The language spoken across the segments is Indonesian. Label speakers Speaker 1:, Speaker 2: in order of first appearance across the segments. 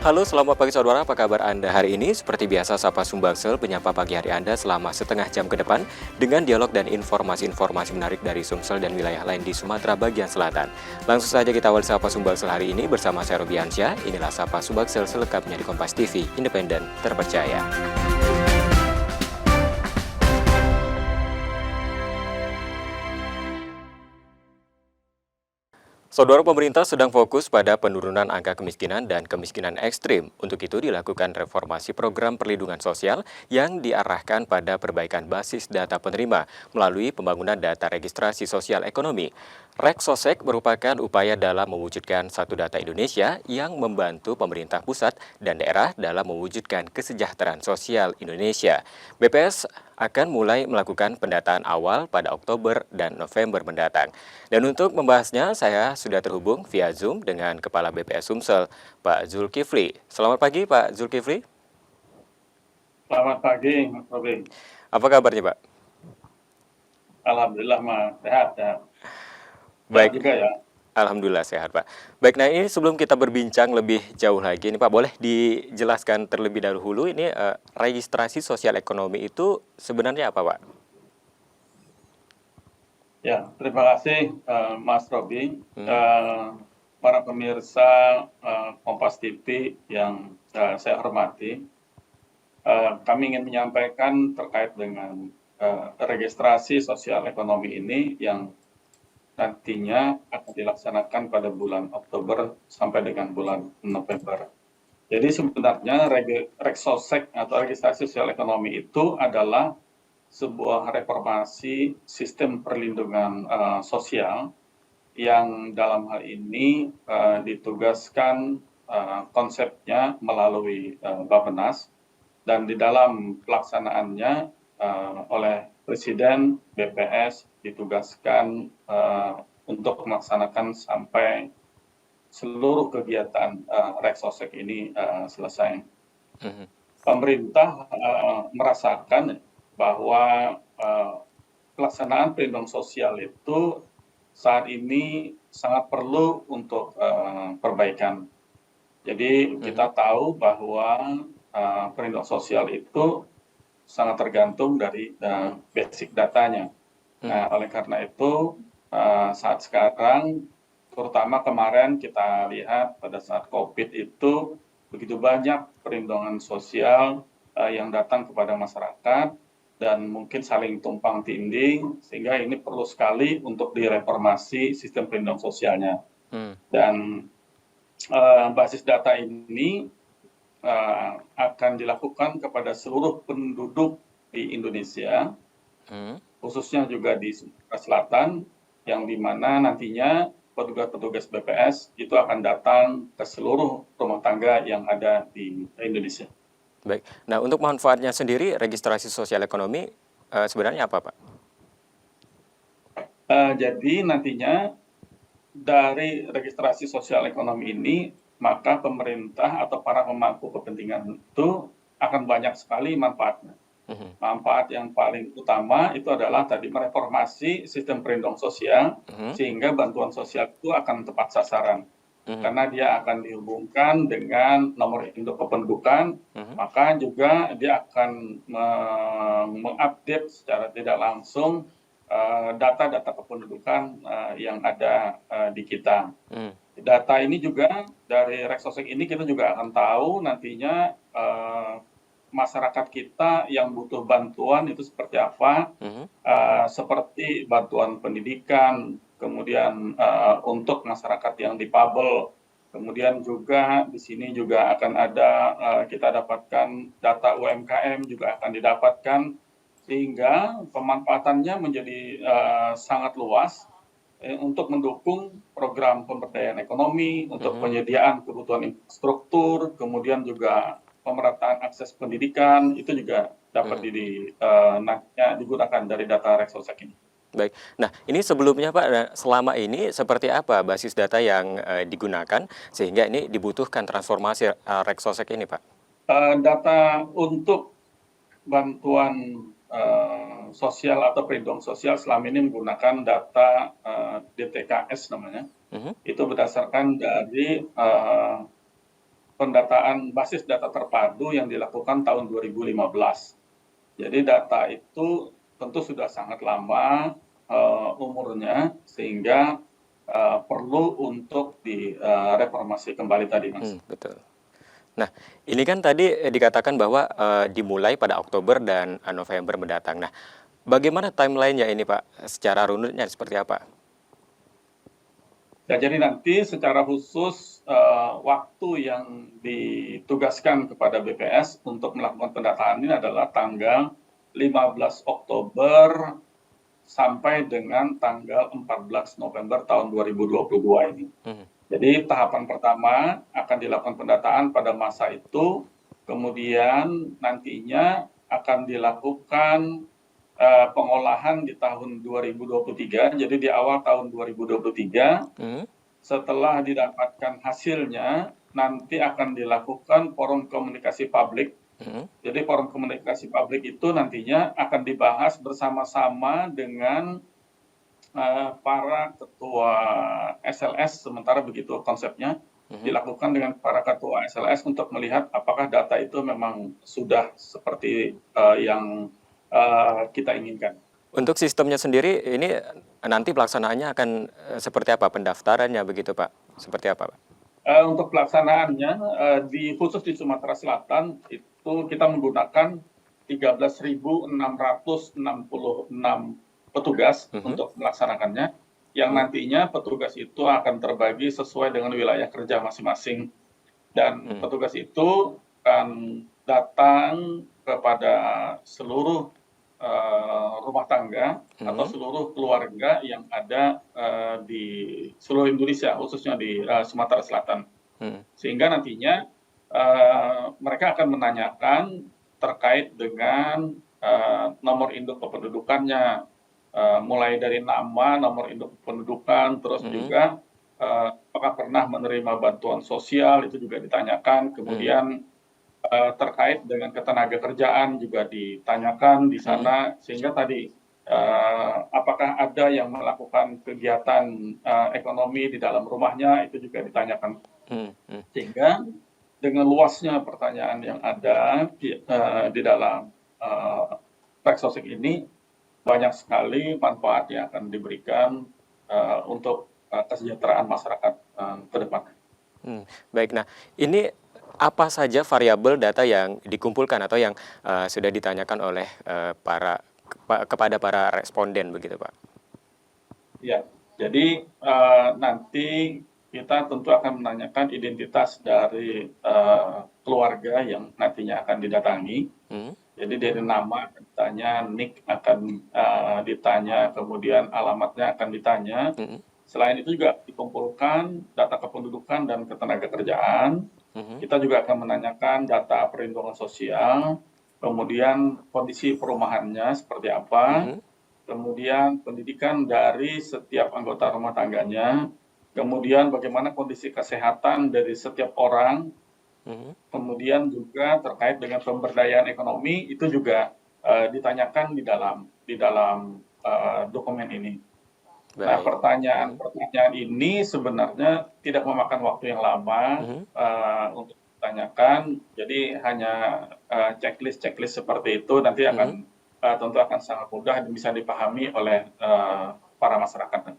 Speaker 1: Halo, selamat pagi saudara. Apa kabar Anda hari ini? Seperti biasa, Sapa Sumbaksel menyapa pagi hari Anda selama setengah jam ke depan dengan dialog dan informasi-informasi menarik dari Sumsel dan wilayah lain di Sumatera bagian selatan. Langsung saja kita awali Sapa Sumbaksel hari ini bersama saya Robiansyah. Inilah Sapa Sumbaksel selengkapnya di Kompas TV, independen, terpercaya. Saudara, pemerintah sedang fokus pada penurunan angka kemiskinan dan kemiskinan ekstrim. Untuk itu dilakukan reformasi program perlindungan sosial yang diarahkan pada perbaikan basis data penerima melalui pembangunan data registrasi sosial ekonomi. Reksosek merupakan upaya dalam mewujudkan satu data Indonesia yang membantu pemerintah pusat dan daerah dalam mewujudkan kesejahteraan sosial Indonesia. BPS akan mulai melakukan pendataan awal pada Oktober dan November mendatang. Dan untuk membahasnya, saya sudah terhubung via Zoom dengan Kepala BPS Sumsel, Pak Zulkifli. Selamat pagi, Pak Zulkifli.
Speaker 2: Selamat pagi, Mas Robin.
Speaker 1: Apa kabarnya, Pak?
Speaker 2: Alhamdulillah, Mas. Sehat ya.
Speaker 1: Baik,
Speaker 2: Juga ya.
Speaker 1: Alhamdulillah sehat, Pak. Baik, nah ini sebelum kita berbincang lebih jauh lagi, ini Pak, boleh dijelaskan terlebih dahulu ini registrasi sosial ekonomi itu sebenarnya apa, Pak?
Speaker 2: Ya, terima kasih Mas Robi. Para pemirsa Kompas TV yang saya hormati, kami ingin menyampaikan terkait dengan registrasi sosial ekonomi ini yang nantinya akan dilaksanakan pada bulan Oktober sampai dengan bulan November. Jadi sebenarnya Reksosek atau registrasi sosial ekonomi itu adalah sebuah reformasi sistem perlindungan sosial yang dalam hal ini ditugaskan konsepnya melalui Bappenas, dan di dalam pelaksanaannya oleh Presiden, BPS ditugaskan untuk melaksanakan sampai seluruh kegiatan Reksosek ini selesai. Pemerintah merasakan bahwa pelaksanaan perlindungan sosial itu saat ini sangat perlu untuk perbaikan. Jadi kita tahu bahwa perlindungan sosial itu sangat tergantung dari basic datanya. Nah, oleh karena itu saat sekarang, terutama kemarin kita lihat pada saat COVID itu begitu banyak perlindungan sosial yang datang kepada masyarakat dan mungkin saling tumpang tindih, sehingga ini perlu sekali untuk direformasi sistem perlindungan sosialnya. Dan basis data ini akan dilakukan kepada seluruh penduduk di Indonesia, khususnya juga di Sumatera Selatan, yang dimana nantinya petugas-petugas BPS itu akan datang ke seluruh rumah tangga yang ada di Indonesia.
Speaker 1: Baik, nah untuk manfaatnya sendiri registrasi sosial ekonomi sebenarnya apa, Pak?
Speaker 2: Jadi nantinya dari registrasi sosial ekonomi ini, maka pemerintah atau para pemangku kepentingan itu akan banyak sekali manfaatnya. Manfaat yang paling utama itu adalah tadi mereformasi sistem perlindungan sosial, sehingga bantuan sosial itu akan tepat sasaran. Karena dia akan dihubungkan dengan nomor induk kependudukan, maka juga dia akan mengupdate secara tidak langsung data-data kependudukan yang ada di kita. Data ini juga dari Reksosek ini kita juga akan tahu nantinya masyarakat kita yang butuh bantuan itu seperti apa, seperti bantuan pendidikan, kemudian untuk masyarakat yang difabel, kemudian juga di sini juga akan ada kita dapatkan data UMKM juga akan didapatkan, sehingga pemanfaatannya menjadi sangat luas untuk mendukung program pemberdayaan ekonomi, untuk penyediaan kebutuhan infrastruktur, kemudian juga pemerataan akses pendidikan, itu juga dapat digunakan dari data Reksosek ini.
Speaker 1: Baik, nah ini sebelumnya Pak, selama ini seperti apa basis data yang digunakan sehingga ini dibutuhkan transformasi Reksosek ini, Pak?
Speaker 2: Data untuk bantuan sosial atau perlindungan sosial selama ini menggunakan data DTKS namanya. Itu berdasarkan dari pendataan basis data terpadu yang dilakukan tahun 2015. Jadi data itu tentu sudah sangat lama umurnya, sehingga perlu untuk direformasi kembali tadi, Mas.
Speaker 1: Betul. Nah, ini kan tadi dikatakan bahwa dimulai pada Oktober dan November mendatang. Nah, bagaimana timeline-nya ini, Pak? Secara runutnya seperti apa?
Speaker 2: Ya, jadi nanti secara khusus waktu yang ditugaskan kepada BPS untuk melakukan pendataan ini adalah tanggal 15 Oktober sampai dengan tanggal 14 November tahun 2022 ini. Jadi tahapan pertama akan dilakukan pendataan pada masa itu, kemudian nantinya akan dilakukan pengolahan di tahun 2023. Jadi di awal tahun 2023, setelah didapatkan hasilnya, nanti akan dilakukan forum komunikasi publik. Jadi forum komunikasi publik itu nantinya akan dibahas bersama-sama dengan para ketua SLS, sementara begitu konsepnya, dilakukan dengan para ketua SLS untuk melihat apakah data itu memang sudah seperti yang kita inginkan.
Speaker 1: Untuk sistemnya sendiri, ini nanti pelaksanaannya akan seperti apa? Pendaftarannya begitu, Pak? Seperti apa, Pak?
Speaker 2: Untuk pelaksanaannya, khusus di Sumatera Selatan, itu kita menggunakan 13.666 petugas untuk melaksanakannya, yang nantinya petugas itu akan terbagi sesuai dengan wilayah kerja masing-masing. Dan petugas itu akan datang kepada seluruh rumah tangga atau seluruh keluarga yang ada di seluruh Indonesia, khususnya di Sumatera Selatan. Sehingga nantinya mereka akan menanyakan terkait dengan nomor induk kependudukannya, mulai dari nama, nomor induk kependudukan, terus juga apakah pernah menerima bantuan sosial, itu juga ditanyakan. Kemudian terkait dengan ketenaga kerjaan juga ditanyakan di sana, sehingga tadi apakah ada yang melakukan kegiatan ekonomi di dalam rumahnya, itu juga ditanyakan. Sehingga dengan luasnya pertanyaan yang ada di dalam Paxosik ini, banyak sekali manfaat yang akan diberikan untuk kesejahteraan masyarakat ke depan.
Speaker 1: Baik, nah ini apa saja variabel data yang dikumpulkan atau yang sudah ditanyakan oleh kepada para responden begitu, Pak?
Speaker 2: Ya, jadi nanti kita tentu akan menanyakan identitas dari keluarga yang nantinya akan didatangi. Jadi dari nama akan ditanya, NIK akan ditanya, kemudian alamatnya akan ditanya. Selain itu juga dikumpulkan data kependudukan dan ketenaga kerjaan. Kita juga akan menanyakan data perlindungan sosial, kemudian kondisi perumahannya seperti apa, kemudian pendidikan dari setiap anggota rumah tangganya, kemudian bagaimana kondisi kesehatan dari setiap orang, kemudian juga terkait dengan pemberdayaan ekonomi, itu juga ditanyakan di dalam dokumen ini. Baik. Nah, pertanyaan ini sebenarnya tidak memakan waktu yang lama untuk ditanyakan. Jadi hanya checklist seperti itu nanti akan tentu akan sangat mudah dan bisa dipahami oleh para masyarakat.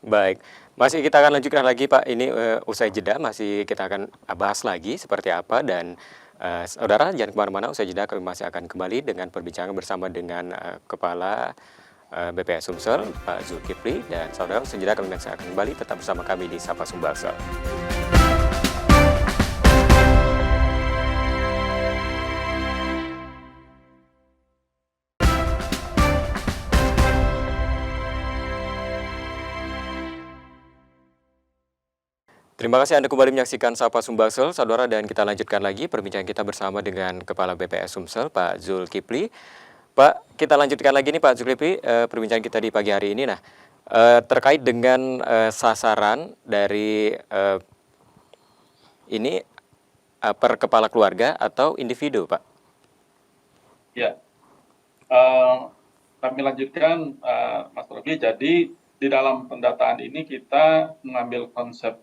Speaker 1: Baik, masih kita akan lanjutkan lagi, Pak. Ini usai jeda masih kita akan bahas lagi seperti apa, dan saudara jangan kemana-mana. Usai jeda kami masih akan kembali dengan perbincangan bersama dengan Kepala BPS Sumsel, Pak Zulkifli, dan saudara sejenak kami akan kembali, tetap bersama kami di Sapa Sumbaksel. Terima kasih Anda kembali menyaksikan Sapa Sumbaksel, saudara, dan kita lanjutkan lagi perbincangan kita bersama dengan Kepala BPS Sumsel, Pak Zulkifli. Pak, kita lanjutkan lagi nih Pak Zulkifli, perbincangan kita di pagi hari ini. Nah, terkait dengan sasaran dari ini per kepala keluarga atau individu, Pak?
Speaker 2: Ya, kami lanjutkan, Mas Rogi. Jadi di dalam pendataan ini kita mengambil konsep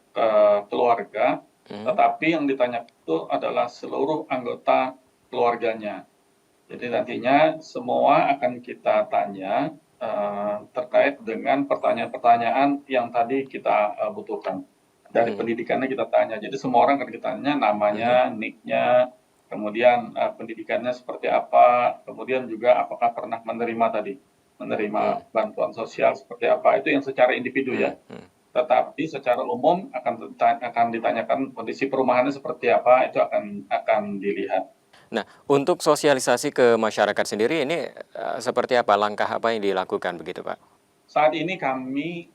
Speaker 2: keluarga tetapi yang ditanya itu adalah seluruh anggota keluarganya. Jadi nantinya semua akan kita tanya terkait dengan pertanyaan-pertanyaan yang tadi kita butuhkan. Dari pendidikannya kita tanya. Jadi semua orang akan kita tanya namanya, nicknya, kemudian pendidikannya seperti apa, kemudian juga apakah pernah menerima bantuan sosial seperti apa. Itu yang secara individu ya. Tetapi secara umum akan ditanyakan kondisi perumahannya seperti apa, itu akan dilihat.
Speaker 1: Nah, untuk sosialisasi ke masyarakat sendiri ini seperti apa, langkah apa yang dilakukan begitu Pak?
Speaker 2: Saat ini kami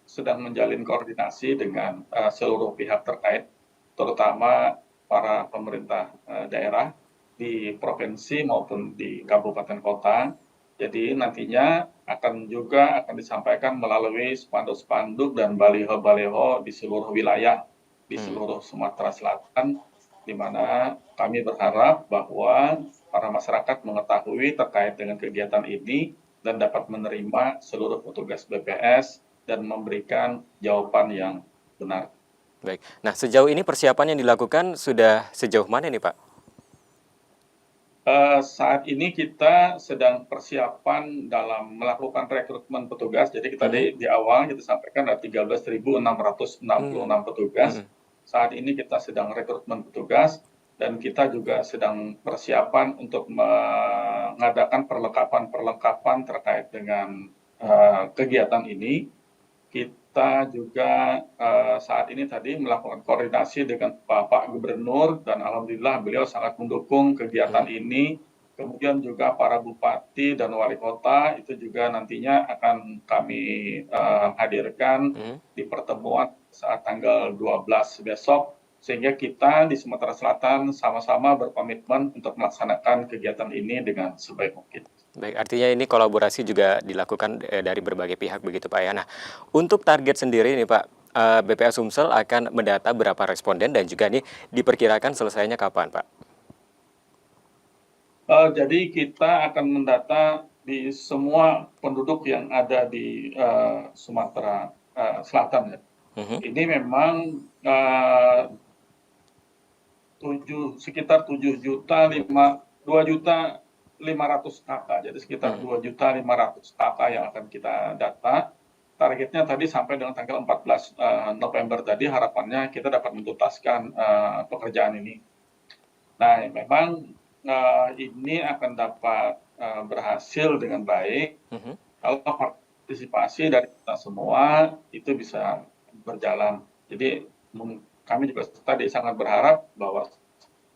Speaker 2: sedang menjalin koordinasi dengan seluruh pihak terkait, terutama para pemerintah daerah di provinsi maupun di kabupaten kota. Jadi nantinya akan disampaikan melalui spanduk-spanduk dan baliho-baliho di seluruh wilayah, di seluruh Sumatera Selatan, di mana kami berharap bahwa para masyarakat mengetahui terkait dengan kegiatan ini dan dapat menerima seluruh petugas BPS dan memberikan jawaban yang benar.
Speaker 1: Baik. Nah, sejauh ini persiapan yang dilakukan sudah sejauh mana nih Pak?
Speaker 2: Saat ini kita sedang persiapan dalam melakukan rekrutmen petugas. Jadi kita di awal kita sampaikan ada 13.666 petugas. Saat ini kita sedang rekrutmen petugas dan kita juga sedang persiapan untuk mengadakan perlengkapan terkait dengan kegiatan ini. Kita juga saat ini tadi melakukan koordinasi dengan Bapak Gubernur dan alhamdulillah beliau sangat mendukung kegiatan ini. Kemudian juga para bupati dan wali kota itu juga nantinya akan kami hadirkan di pertemuan saat tanggal 12 besok, sehingga kita di Sumatera Selatan sama-sama berkomitmen untuk melaksanakan kegiatan ini dengan sebaik mungkin.
Speaker 1: Baik, artinya ini kolaborasi juga dilakukan dari berbagai pihak begitu Pak ya. Nah, untuk target sendiri nih Pak, BPA Sumsel akan mendata berapa responden dan juga nih diperkirakan selesainya kapan Pak?
Speaker 2: Jadi kita akan mendata di semua penduduk yang ada di Sumatera Selatan ya. Ini memang sekitar 2.500.000 kakak, jadi sekitar 2.500.000 kakak yang akan kita data. Targetnya tadi sampai dengan tanggal 14 November tadi harapannya kita dapat menuntaskan pekerjaan ini. Nah, memang ini akan dapat berhasil dengan baik kalau partisipasi dari kita semua itu bisa berjalan. Jadi kami juga tadi sangat berharap bahwa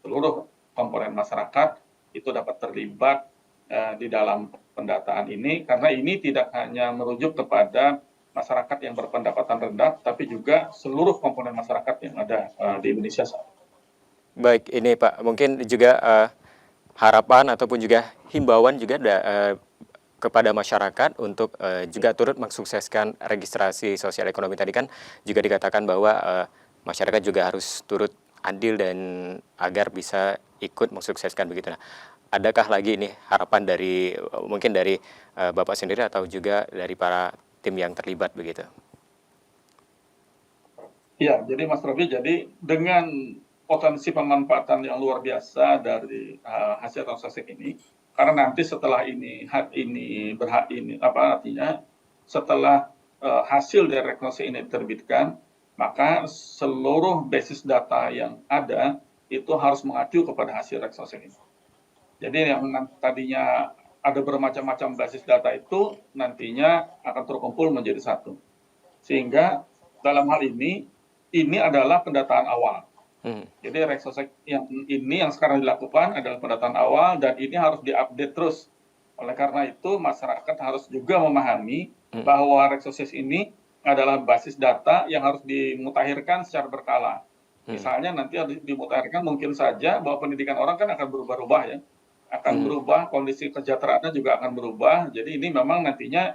Speaker 2: seluruh komponen masyarakat itu dapat terlibat di dalam pendataan ini, karena ini tidak hanya merujuk kepada masyarakat yang berpendapatan rendah, tapi juga seluruh komponen masyarakat yang ada di Indonesia.
Speaker 1: Baik, ini Pak, mungkin juga harapan ataupun juga himbauan juga kepada masyarakat untuk juga turut mensukseskan registrasi sosial ekonomi. Tadi kan juga dikatakan bahwa masyarakat juga harus turut adil dan agar bisa ikut mensukseskan begitu. Nah, adakah lagi ini harapan dari mungkin dari Bapak sendiri atau juga dari para tim yang terlibat begitu?
Speaker 2: Iya, jadi Mas Robi, jadi dengan potensi pemanfaatan yang luar biasa dari hasil transaksi ini, karena nanti setelah setelah hasil dari rekonstruksi ini diterbitkan, maka seluruh basis data yang ada itu harus mengacu kepada hasil rekonstruksi ini. Jadi yang tadinya ada bermacam-macam basis data itu nantinya akan terkumpul menjadi satu. Sehingga dalam hal ini adalah pendataan awal. Jadi rekonstruksi yang sekarang dilakukan adalah pendataan awal dan ini harus diupdate terus. Oleh karena itu masyarakat harus juga memahami bahwa rekonstruksi ini adalah basis data yang harus dimutakhirkan secara berkala. Misalnya nanti harus dimutakhirkan mungkin saja bahwa pendidikan orang kan akan berubah-ubah ya. Akan berubah, kondisi kesejahteraannya juga akan berubah. Jadi ini memang nantinya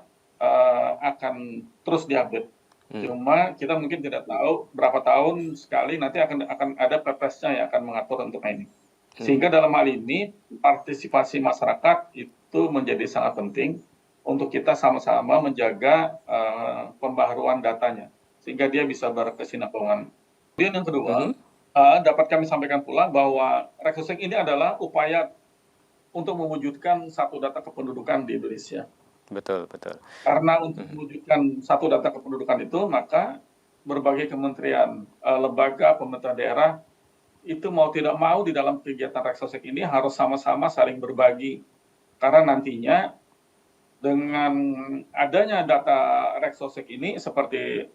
Speaker 2: akan terus diupdate. Cuma kita mungkin tidak tahu berapa tahun sekali nanti akan ada perpresnya yang akan mengatur untuk ini. Sehingga dalam hal ini partisipasi masyarakat itu menjadi sangat penting untuk kita sama-sama menjaga pembaharuan datanya sehingga dia bisa berkesinambungan. Kemudian yang kedua,
Speaker 1: Mhm.
Speaker 2: dapat kami sampaikan pula bahwa Reksosek ini adalah upaya untuk mewujudkan satu data kependudukan di Indonesia.
Speaker 1: Betul betul.
Speaker 2: Karena untuk
Speaker 1: Mhm.
Speaker 2: mewujudkan satu data kependudukan itu, maka berbagai kementerian, lembaga, pemerintah daerah itu mau tidak mau di dalam kegiatan Reksosek ini harus sama-sama saling berbagi. Karena nantinya dengan adanya data Reksosek ini seperti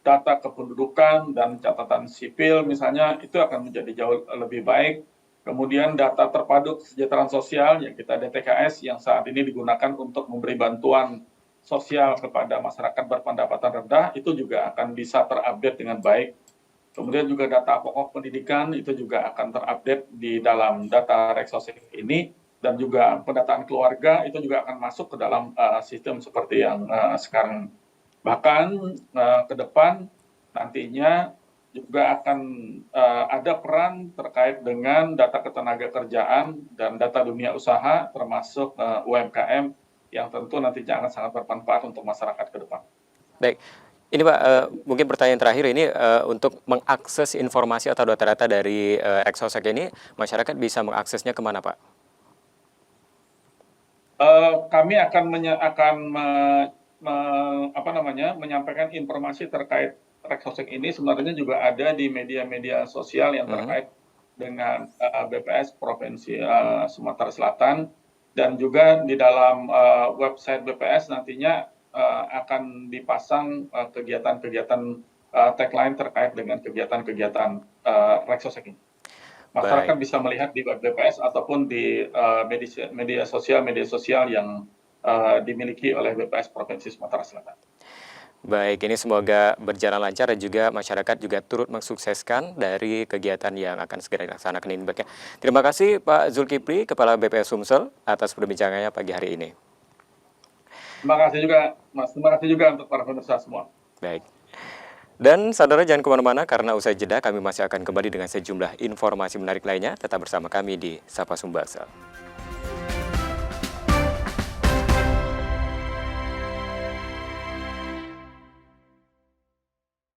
Speaker 2: data kependudukan dan catatan sipil misalnya itu akan menjadi jauh lebih baik. Kemudian data terpadu kesejahteraan sosial yang kita DTKS yang saat ini digunakan untuk memberi bantuan sosial kepada masyarakat berpendapatan rendah itu juga akan bisa terupdate dengan baik. Kemudian juga data pokok pendidikan itu juga akan terupdate di dalam data Reksosek ini dan juga pendataan keluarga itu juga akan masuk ke dalam sistem seperti yang sekarang. Bahkan ke depan nantinya juga akan ada peran terkait dengan data ketenagakerjaan dan data dunia usaha termasuk UMKM yang tentu nantinya akan sangat bermanfaat untuk masyarakat ke depan.
Speaker 1: Baik. Ini Pak, mungkin pertanyaan terakhir ini, untuk mengakses informasi atau data-data dari, Exosec ini, masyarakat bisa mengaksesnya kemana Pak?
Speaker 2: Kami akan menyampaikan informasi terkait Reksosek ini sebenarnya juga ada di media-media sosial yang
Speaker 1: Mhm.
Speaker 2: terkait dengan BPS Provinsi Sumatera Selatan dan juga di dalam website BPS nantinya akan dipasang kegiatan-kegiatan tagline terkait dengan kegiatan-kegiatan Reksosek ini. Masyarakat
Speaker 1: Baik.
Speaker 2: bisa melihat di web BPS ataupun di media sosial yang dimiliki oleh BPS Provinsi Sumatera Selatan.
Speaker 1: Baik, ini semoga berjalan lancar dan juga masyarakat juga turut mensukseskan dari kegiatan yang akan segera dilaksanakan ini. Baik ya. Terima kasih Pak Zulkifli, Kepala BPS Sumsel, atas perbincangannya pagi hari ini.
Speaker 2: Terima kasih juga, Mas. Terima kasih juga untuk para pemirsa semua.
Speaker 1: Baik. Dan saudara jangan kemana-mana karena usai jeda kami masih akan kembali dengan sejumlah informasi menarik lainnya. Tetap bersama kami di Sapa Sumbaksel.